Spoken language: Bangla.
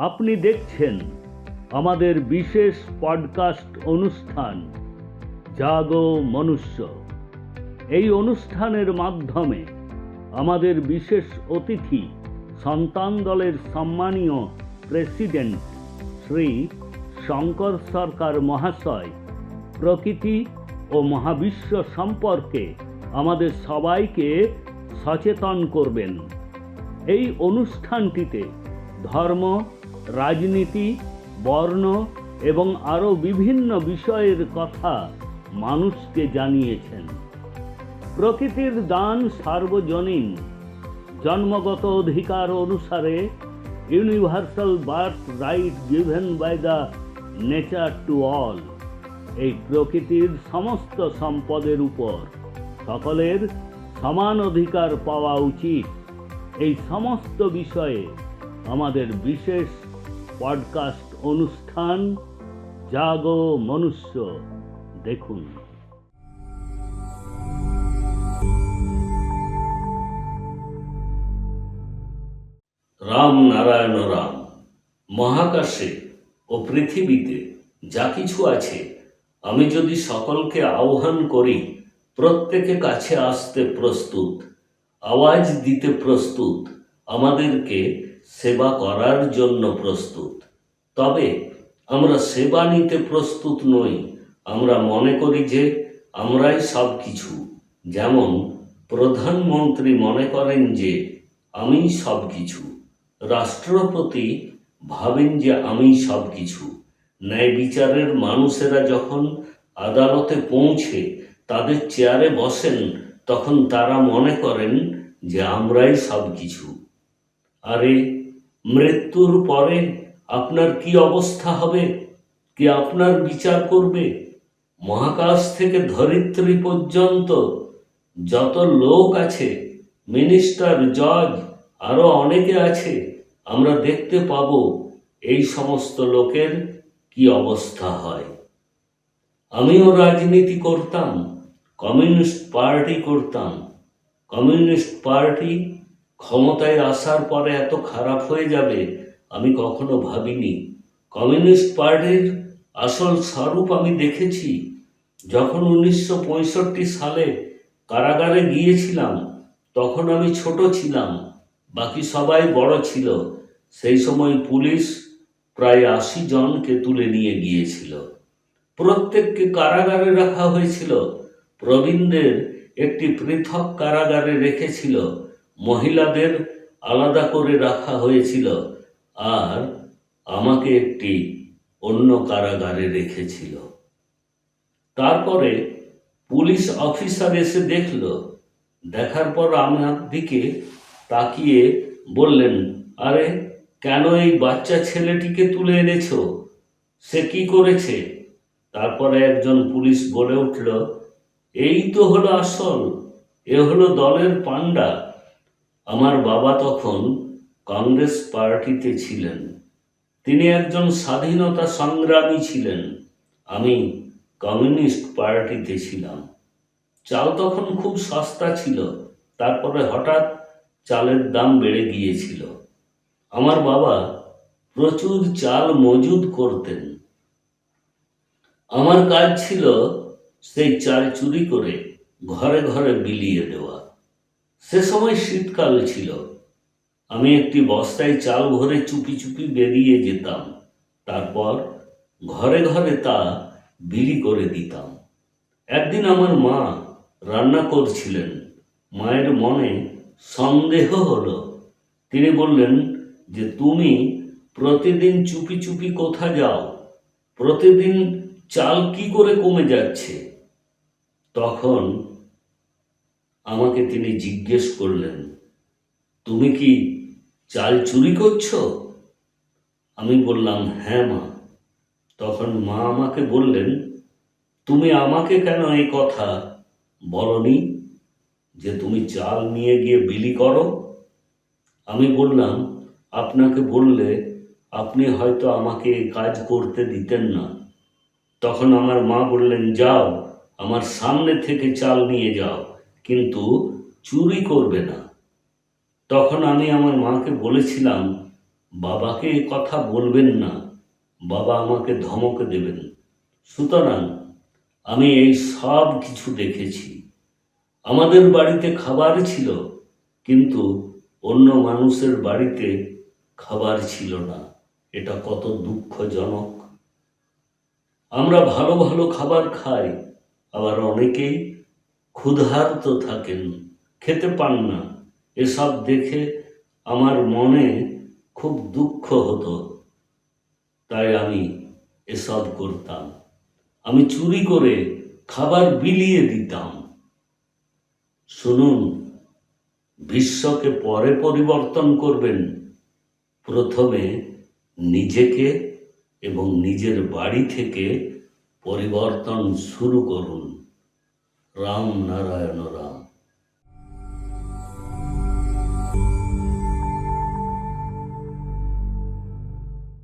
আপনি দেখছেন আমাদের বিশেষ পডকাস্ট অনুষ্ঠান জাগো মনুষ্য। এই অনুষ্ঠানের মাধ্যমে আমাদের বিশেষ অতিথি সন্তান দলের সম্মানীয় প্রেসিডেন্ট শ্রী শঙ্কর সরকার মহাশয় প্রকৃতি ও মহাবিশ্ব সম্পর্কে আমাদের সবাইকে সচেতন করবেন। এই অনুষ্ঠানটিতে ধর্ম, রাজনীতি, বর্ণ এবং আরও বিভিন্ন বিষয়ের কথা মানুষকে জানিয়েছেন। প্রকৃতির দান সার্বজনীন, জন্মগত অধিকার অনুসারে universal birth right given by the nature to all. এই প্রকৃতির সমস্ত সম্পদের উপর সকলের সমান অধিকার পাওয়া উচিত। এই সমস্ত বিষয়ে আমাদের বিশেষ পডকাস্ট অনুষ্ঠান জাগো মনুষ্য দেখুন। রাম নারায়ণ রাম। মহাকাশে ও পৃথিবীতে যা কিছু আছে, আমি যদি সকলকে আহ্বান করি প্রত্যেকে কাছে আসতে প্রস্তুত, আওয়াজ দিতে প্রস্তুত, আমাদেরকে সেবা করার জন্য প্রস্তুত, তবে আমরা সেবা নিতে প্রস্তুত নই। আমরা মনে করি যে আমরাই সব কিছু। যেমন প্রধানমন্ত্রী মনে করেন যে আমি সব কিছু, রাষ্ট্রপতি ভাবেন যে আমি সব কিছু, ন্যায় বিচারের মানুষেরা যখন আদালতে পৌঁছে তাদের চেয়ারে বসেন তখন তারা মনে করেন যে আমরাই সব কিছু। আরে মৃত্যুর পরে আপনার কি অবস্থা হবে? কে আপনার বিচার করবে? মহাকাশ থেকে ধরিত্রী পর্যন্ত যত লোক আছে, মিনিস্টার, জজ, আরো অনেকে আছে, আমরা দেখতে পাবো এই সমস্ত লোকের কি অবস্থা হয়। আমিও রাজনীতি করতাম, কমিউনিস্ট পার্টি করতাম। কমিউনিস্ট পার্টি ক্ষমতায় আসার পরে এত খারাপ হয়ে যাবে আমি কখনো ভাবিনি। কমিউনিস্ট পার্টির আসল স্বরূপ আমি দেখেছি যখন 1965 সালে কারাগারে গিয়েছিলাম। তখন আমি ছোট ছিলাম, বাকি সবাই বড় ছিল। সেই সময় পুলিশ প্রায় 80 জনকে তুলে নিয়ে গিয়েছিল। প্রত্যেককে কারাগারে রাখা হয়েছিল। প্রবীণদের একটি পৃথক কারাগারে রেখেছিল, মহিলাদের আলাদা করে রাখা হয়েছিল, আর আমাকে একটি অন্য কারাগারে রেখেছিল। তারপরে পুলিশ অফিসার এসে দেখার পর আমার দিকে তাকিয়ে বললেন, আরে কেন এই বাচ্চা ছেলেটিকে তুলে এনেছো? সে কি করেছে? তারপরে একজন পুলিশ বলে উঠল, এই তো হলো আসল, এ হলো দলের পান্ডা। আমার বাবা তখন কংগ্রেস পার্টিতে ছিলেন। তিনি একজন স্বাধীনতা সংগ্রামী ছিলেন। আমি কমিউনিস্ট পার্টিতে ছিলাম। চাল তখন খুব সস্তা ছিল। তারপরে হঠাৎ চালের দাম বেড়ে গিয়েছিল। আমার বাবা প্রচুর চাল মজুদ করতেন। আমার কাজ ছিল সেই চাল চুরি করে ঘরে ঘরে বিলিয়ে দেওয়া। সে সময় শীতকাল ছিল। আমি একটি বস্তায় চাল ভরে চুপি চুপি বেরিয়ে যেতাম। তারপর ঘরে ঘরে তা বিলি করে দিতাম। একদিন আমার মা রান্না করছিলেন। মায়ের মনে সন্দেহ হলো। তিনি বললেন যে তুমি প্রতিদিন চুপি চুপি কোথা যাও? প্রতিদিন চাল কি করে কমে যাচ্ছে? তখন আমাকে তিনি জিজ্ঞেস করলেন, তুমি কি চাল চুরি করছো? আমি বললাম, হ্যাঁ মা। তখন মা আমাকে বললেন, তুমি আমাকে কেন এই কথা বলনি যে তুমি চাল নিয়ে গিয়ে বিলি করো? আমি বললাম, আপনাকে বললে আপনি হয়তো আমাকে এই কাজ করতে দিতেন না। তখন আমার মা বললেন, যাও, আমার সামনে থেকে চাল নিয়ে যাও, কিন্তু চুরি করবে না। তখন আমি আমার মাকে বলেছিলাম, বাবাকে এ কথা বলবেন না, বাবা আমাকে ধমক দেবেন। সুতরাং আমি এই সব কিছু দেখেছি। আমাদের বাড়িতে খাবার ছিল, কিন্তু অন্য মানুষের বাড়িতে খাবার ছিল না। এটা কত দুঃখজনক। আমরা ভালো ভালো খাবার খাই, আবার অনেকেই ক্ষুধার্ত থাকেন, খেতে পান না। এসব দেখে আমার মনে খুব দুঃখ হতো, তাই আমি এসব করতাম। আমি চুরি করে খাবার বিলিয়ে দিতাম। শুনুন, বিশ্বকে পরে পরিবর্তন করবেন, প্রথমে নিজেকে এবং নিজের বাড়ি থেকে পরিবর্তন শুরু করুন। রাম নারায়ণ রাম।